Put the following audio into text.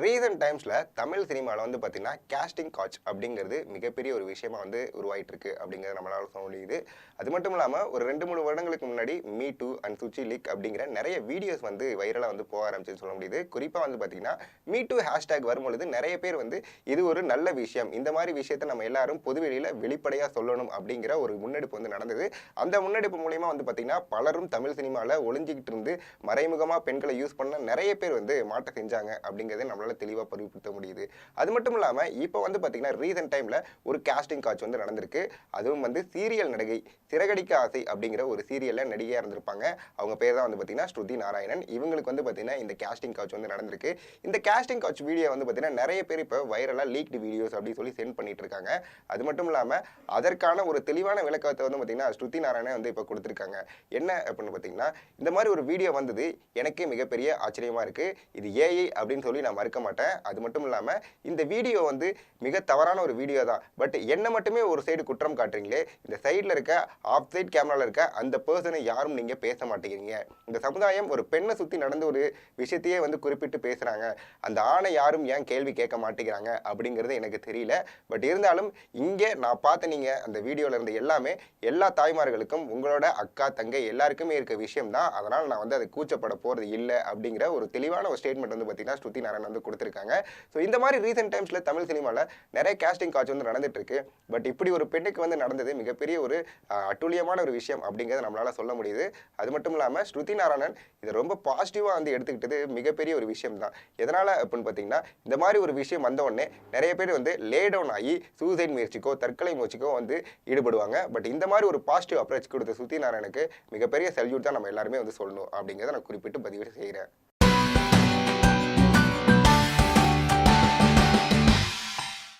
Recent டைம்ஸ்ல தமிழ் சினிமாவில் வந்து பார்த்தீங்கன்னா கேஸ்டிங் காட்ச் அப்படிங்கிறது மிகப்பெரிய ஒரு விஷயமா வந்து உருவாயிட்டு இருக்கு அப்படிங்கிறது நம்மளால சொல்ல முடியுது. அது மட்டும் இல்லாமல் ஒரு 2-3 வருடங்களுக்கு முன்னாடி me too and Suchi leak அப்படிங்கிற நிறைய வீடியோஸ் வந்து வைரலாக வந்து போக ஆரம்பிச்சுன்னு சொல்ல முடியுது. குறிப்பாக வந்து பார்த்தீங்கன்னா மீ டூ ஹேஷ்டேக் வரும்பொழுது நிறைய பேர் வந்து இது ஒரு நல்ல விஷயம், இந்த மாதிரி விஷயத்தை நம்ம எல்லாரும் பொதுவெளியில் வெளிப்படையாக சொல்லணும் அப்படிங்கிற ஒரு முன்னெடுப்பு வந்து நடந்தது. அந்த முன்னெடுப்பு மூலியமா வந்து பார்த்தீங்கன்னா பலரும் தமிழ் சினிமாவில் ஒளிஞ்சிக்கிட்டு இருந்து மறைமுகமாக பெண்களை யூஸ் பண்ண நிறைய பேர் வந்து மாட்ட செஞ்சாங்க அப்படிங்கிறத நம்மளால தெளிவாக பதிவுபடுத்த முடியுது. அது மட்டும் இல்லாமல் இப்போ வந்து பார்த்தீங்கன்னா ரீசன்ட் டைமில் ஒரு காஸ்டிங் காட்ச் வந்து நடந்திருக்கு. அதுவும் வந்து சீரியல் நடிகை சிறகடிக்க ஆசை அப்படிங்கிற ஒரு சீரியலில் நடிகையாக இருந்திருப்பாங்க. அவங்க பேர் தான் வந்து பார்த்தீங்கன்னா ஸ்ருதி நாராயணன். இவங்களுக்கு வந்து பார்த்தீங்கன்னா இந்த காஸ்டிங் காட்ச் வந்து நடந்திருக்கு. இந்த காஸ்டிங் காட்ச் வீடியோ வந்து பார்த்தீங்கன்னா நிறைய பேர் இப்போ வைரலாக லீக்டு வீடியோஸ் அப்படின்னு சொல்லி சென்ட் பண்ணிட்டு இருக்காங்க. அது மட்டும் இல்லாமல் அதற்கான ஒரு தெளிவான விளக்கத்தை வந்து பார்த்தீங்கன்னா ஸ்ருதி நாராயணன் வந்து இப்போ கொடுத்துருக்காங்க. என்ன அப்படின்னு பார்த்தீங்கன்னா, இந்த மாதிரி ஒரு வீடியோ வந்தது எனக்கே மிகப்பெரிய ஆச்சரியமா இருக்கு. இது ஏஐ அப்படின்னு சொல்லி நான் மறுக்க மாட்டேன். அது மட்டும் இல்லாமல் இந்த வீடியோ வந்து மிக தவறான ஒரு வீடியோ தான். பட் என்ன மட்டுமே ஒரு சைடு குற்றம் காட்டுறீங்களே, இந்த சைடில் இருக்க ஆஃப் சைட் கேமராவில் இருக்க அந்த பர்சனை யாரும் நீங்கள் பேச மாட்டேங்கிறீங்க. இந்த சமுதாயம் ஒரு பெண்ணை சுற்றி நடந்த ஒரு விஷயத்தையே வந்து குறிப்பிட்டு பேசுகிறாங்க. அந்த ஆணை யாரும் ஏன் கேள்வி கேட்க மாட்டேங்கிறாங்க அப்படிங்கிறது எனக்கு தெரியல. பட் இருந்தாலும் இங்கே நான் பார்த்த நீங்கள் அந்த வீடியோவில் இருந்த எல்லாமே எல்லா தாய்மார்களுக்கும் உங்களோட அக்கா தங்கை எல்லாருக்குமே இருக்க விஷயம் தான். அதனால் நான் வந்து அதை கூச்சப்பட போகிறது இல்லை அப்படிங்கிற ஒரு தெளிவான ஒரு ஸ்டேட்மெண்ட் வந்து பார்த்தீங்கன்னா ஸ்ருதி நாராயணன் வந்து கொடுத்துருக்காங்க. ஸோ இந்த மாதிரி ரீசெண்ட் டைம்ஸில் தமிழ் சினிமாவில் நிறைய காஸ்டிங் காட்ச் வந்து நடந்துட்டு இருக்கு. பட் இப்படி ஒரு பெண்ணுக்கு வந்து நடந்தது மிகப்பெரிய ஒரு அட்டூழியமான ஒரு விஷயம் அப்படிங்கிறத நம்மளால சொல்ல முடியுது. அது மட்டும் இல்லாமல் ஸ்ருதி நாராயணன் இதை ரொம்ப பாசிட்டிவாக வந்து எடுத்துக்கிட்டது மிகப்பெரிய ஒரு விஷயம் தான். எதனால் அப்படின்னு பார்த்தீங்கன்னா, இந்த மாதிரி ஒரு விஷயம் வந்த உடனே நிறைய பேர் வந்து லே டவுன் ஆகி சூசைட் முயற்சிக்கோ தற்கொலை முயற்சிக்கோ வந்து ஈடுபடுவாங்க. பட் இந்த மாதிரி ஒரு பாசிட்டிவ் அப்ரோச் கொடுத்த ஸ்ருதி நாராயணுக்கு மிகப்பெரிய சல்யூட் தான் நம்ம எல்லாருமே வந்து சொல்லணும் அப்படிங்கிறத நான் குறிப்பிட்டு பதிவு செய்கிறேன்.